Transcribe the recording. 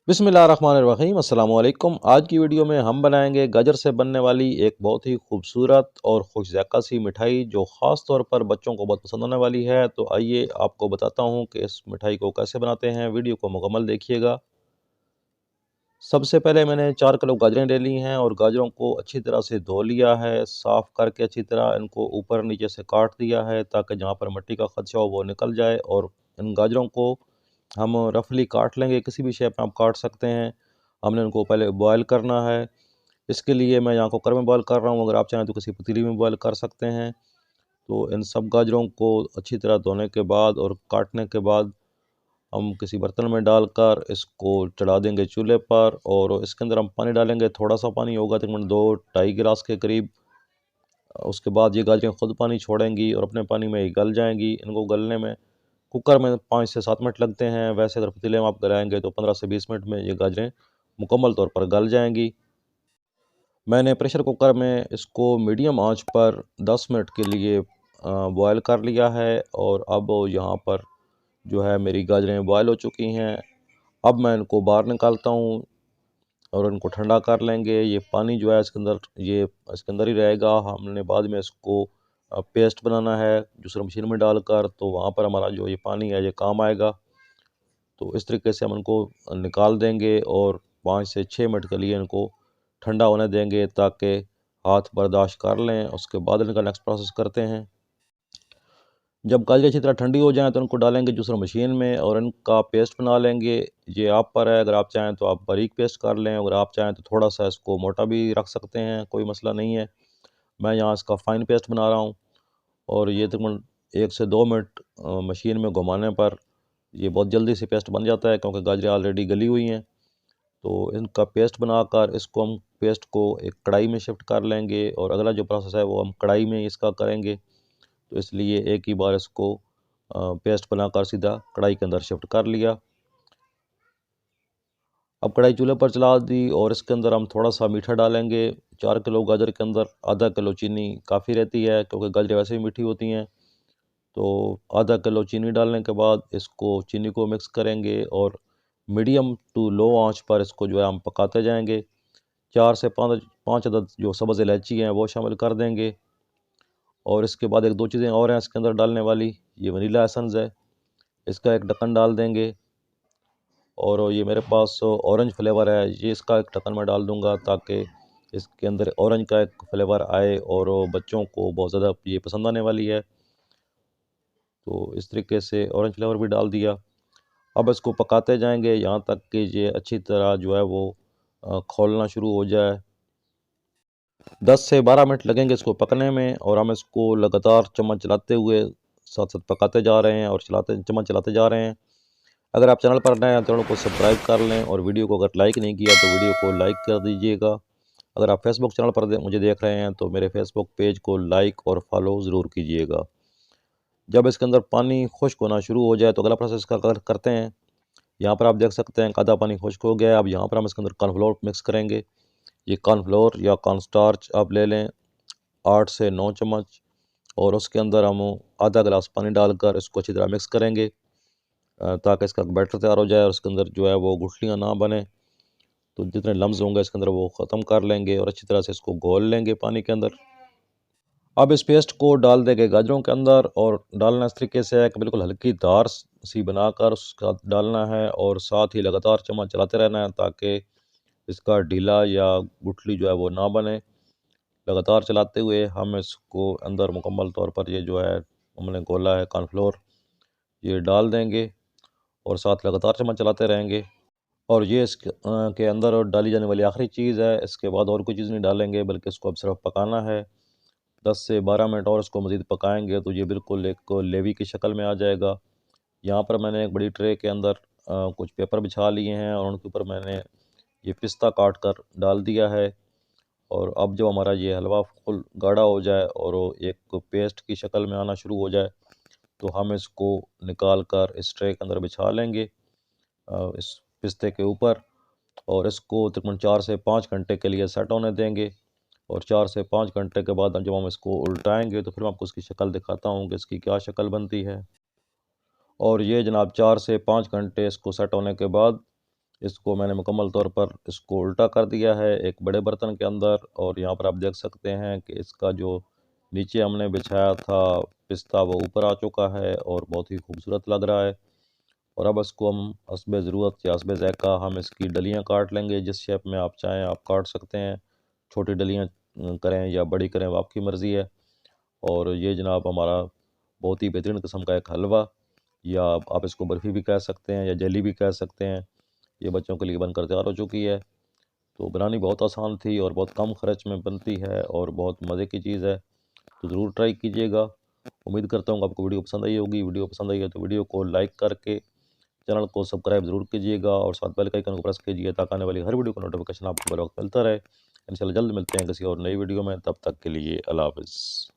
बिस्मिल्लाहिर्रहमानिर्रहीम अस्सलाम वालेकुम। आज की वीडियो में हम बनाएंगे गाजर से बनने वाली एक बहुत ही खूबसूरत और खुश ज़ायक़ा सी मिठाई जो ख़ास तौर पर बच्चों को बहुत पसंद आने वाली है। तो आइए आपको बताता हूँ कि इस मिठाई को कैसे बनाते हैं। वीडियो को मुकम्मल देखिएगा। सबसे पहले मैंने 4 किलो गाजरें ले ली हैं और गाजरों को अच्छी तरह से धो लिया है। साफ़ करके अच्छी तरह इनको ऊपर नीचे से काट दिया है ताकि जहाँ पर मिट्टी का ख़दशा हो वो निकल जाए। और इन गाजरों को हम रफली काट लेंगे, किसी भी शेप में आप काट सकते हैं। हमने उनको पहले बॉयल करना है। इसके लिए मैं यहाँ कुकर में बॉयल कर रहा हूँ, अगर आप चाहें तो किसी पतीली में बॉयल कर सकते हैं। तो इन सब गाजरों को अच्छी तरह धोने के बाद और काटने के बाद हम किसी बर्तन में डालकर इसको चढ़ा देंगे चूल्हे पर और इसके अंदर हम पानी डालेंगे। थोड़ा सा पानी होगा, तकरीबन 2-2.5 गिलास के करीब। उसके बाद ये गाजरें खुद पानी छोड़ेंगी और अपने पानी में ही गल जाएंगी। इनको गलने में कुकर में 5 से 7 मिनट लगते हैं। वैसे अगर पतीले में आप गलाएंगे तो 15 से 20 मिनट में ये गाजरें मुकम्मल तौर पर गल जाएंगी। मैंने प्रेशर कुकर में इसको मीडियम आंच पर 10 मिनट के लिए बॉयल कर लिया है और अब यहाँ पर जो है मेरी गाजरें बॉयल हो चुकी हैं। अब मैं इनको बाहर निकालता हूँ और इनको ठंडा कर लेंगे। ये पानी जो है इसके अंदर ही रहेगा। हमने बाद में इसको पेस्ट बनाना है जूसर मशीन में डालकर, तो वहाँ पर हमारा जो ये पानी है ये काम आएगा। तो इस तरीके से हम इनको निकाल देंगे और 5 से 6 मिनट के लिए इनको ठंडा होने देंगे ताकि हाथ बर्दाश्त कर लें। उसके बाद इनका नेक्स्ट प्रोसेस करते हैं। जब गाजर अच्छी तरह ठंडी हो जाए तो इनको डालेंगे जूसर मशीन में और इनका पेस्ट बना लेंगे। ये आप पर है, अगर आप चाहें तो आप बारीक पेस्ट कर लें, अगर आप चाहें तो थोड़ा सा इसको मोटा भी रख सकते हैं, कोई मसला नहीं है। मैं यहाँ इसका फ़ाइन पेस्ट बना रहा हूँ और ये तकरीबन 1 से 2 मिनट मशीन में घुमाने पर ये बहुत जल्दी से पेस्ट बन जाता है क्योंकि गाजरें ऑलरेडी गली हुई हैं। तो इनका पेस्ट बनाकर इसको हम पेस्ट को एक कढ़ाई में शिफ्ट कर लेंगे और अगला जो प्रोसेस है वो हम कढ़ाई में इसका करेंगे। तो इसलिए एक ही बार इसको पेस्ट बनाकर सीधा कढ़ाई के अंदर शिफ्ट कर लिया। अब कढ़ाई चूल्हे पर चला दी और इसके अंदर हम थोड़ा सा मीठा डालेंगे। 4 किलो गाजर के अंदर आधा किलो चीनी काफ़ी रहती है क्योंकि गाजरें वैसे ही मीठी होती हैं। तो आधा किलो चीनी डालने के बाद इसको चीनी को मिक्स करेंगे और मीडियम टू लो आंच पर इसको जो है हम पकाते जाएंगे। 4 से 5 अदद जो सब्ज़ इलायची हैं वो शामिल कर देंगे। और इसके बाद 1-2 चीज़ें और हैं इसके अंदर डालने वाली। ये वनीला एसेंस है, इसका एक ढक्कन डाल देंगे। और ये मेरे पास ऑरेंज फ्लेवर है, ये इसका एक ढक्कन मैं डाल दूँगा ताकि इसके अंदर ऑरेंज का एक फ्लेवर आए और बच्चों को बहुत ज़्यादा ये पसंद आने वाली है। तो इस तरीके से ऑरेंज फ्लेवर भी डाल दिया। अब इसको पकाते जाएंगे यहाँ तक कि ये अच्छी तरह जो है वो खौलना शुरू हो जाए। 10 से 12 मिनट लगेंगे इसको पकने में और हम इसको लगातार चम्मच चलाते हुए साथ साथ पकाते जा रहे हैं और चम्मच चलाते जा रहे हैं। अगर आप चैनल पर नए हैं तो चैनल को सब्सक्राइब कर लें और वीडियो को अगर लाइक नहीं किया तो वीडियो को लाइक कर दीजिएगा। अगर आप फेसबुक चैनल पर मुझे देख रहे हैं तो मेरे फेसबुक पेज को लाइक और फॉलो ज़रूर कीजिएगा। जब इसके अंदर पानी खुश्क होना शुरू हो जाए तो अगला प्रोसेस करते हैं। यहाँ पर आप देख सकते हैं आधा पानी खुश्क हो गया है। अब यहाँ पर हम इसके अंदर कॉर्नफ्लोर मिक्स करेंगे। ये कॉर्नफ्लोर या कॉर्नस्टार्च आप ले लें 8 से 9 चम्मच और उसके अंदर हम आधा गिलास पानी डालकर इसको अच्छी तरह मिक्स करेंगे ताकि इसका बैटर तैयार हो जाए और उसके अंदर जो है वो गुठलियाँ ना बने। तो जितने लम्स होंगे इसके अंदर वो ख़त्म कर लेंगे और अच्छी तरह से इसको घोल लेंगे पानी के अंदर। अब इस पेस्ट को डाल देंगे गाजरों के अंदर और डालना इस तरीके से है कि बिल्कुल हल्की धार सी बनाकर उसका डालना है और साथ ही लगातार चम्मच चलाते रहना है ताकि इसका ढीला या गुठली जो है वो ना बने। लगातार चलाते हुए हम इसको अंदर मुकम्मल तौर पर ये जो है हमने घोला है कॉर्नफ्लोर ये डाल देंगे और साथ लगातार चम्मच चलाते रहेंगे। और ये के अंदर और डाली जाने वाली आखिरी चीज़ है। इसके बाद और कोई चीज़ नहीं डालेंगे बल्कि इसको अब सिर्फ पकाना है। 10 से 12 मिनट और इसको मज़ीद पकाएंगे तो ये बिल्कुल एक लेवी की शक्ल में आ जाएगा। यहाँ पर मैंने एक बड़ी ट्रे के अंदर कुछ पेपर बिछा लिए हैं और उनके ऊपर मैंने ये पिस्ता काट कर डाल दिया है। और अब जब हमारा ये हलवा फुल गाढ़ा हो जाए और वो एक पेस्ट की शक्ल में आना शुरू हो जाए तो हम इसको निकाल कर इस ट्रे के अंदर बिछा लेंगे इस पिस्ते के ऊपर और इसको तकरीबन 4 से 5 घंटे के लिए सेट होने देंगे। और 4 से 5 घंटे के बाद जब हम इसको उल्टाएंगे तो फिर मैं आपको इसकी शक्ल दिखाता हूँ कि इसकी क्या शक्ल बनती है। और ये जनाब 4 से 5 घंटे इसको सेट होने के बाद इसको मैंने मुकम्मल तौर पर इसको उल्टा कर दिया है एक बड़े बर्तन के अंदर, और यहाँ पर आप देख सकते हैं कि इसका जो नीचे हमने बिछाया था पिस्ता वो ऊपर आ चुका है और बहुत ही खूबसूरत लग रहा है। और अब इसको हम हस्बे ज़रूरत या हस्बे ज़ायक़ा हम इसकी डलियाँ काट लेंगे, जिस शेप में आप चाहें आप काट सकते हैं। छोटी डलियाँ करें या बड़ी करें वो आपकी मर्ज़ी है। और ये जनाब हमारा बहुत ही बेहतरीन किस्म का एक हलवा, या आप इसको बर्फ़ी भी कह सकते हैं या जेली भी कह सकते हैं, ये बच्चों के लिए बनकर तैयार हो चुकी है। तो बनानी बहुत आसान थी और बहुत कम खर्च में बनती है और बहुत मज़े की चीज़ है, तो ज़रूर ट्राई कीजिएगा। उम्मीद करता हूँ आपको वीडियो पसंद आई होगी। वीडियो पसंद आई है तो वीडियो को लाइक करके चैनल को सब्सक्राइब ज़रूर कीजिएगा और साथ बेल के आइकन को प्रेस कीजिए ताकि आने वाली हर वीडियो का नोटिफिकेशन आपको बर वक्त मिलता रहे। इंशाल्लाह जल्द मिलते हैं किसी और नई वीडियो में, तब तक के लिए अल्लाह हाफ़िज़।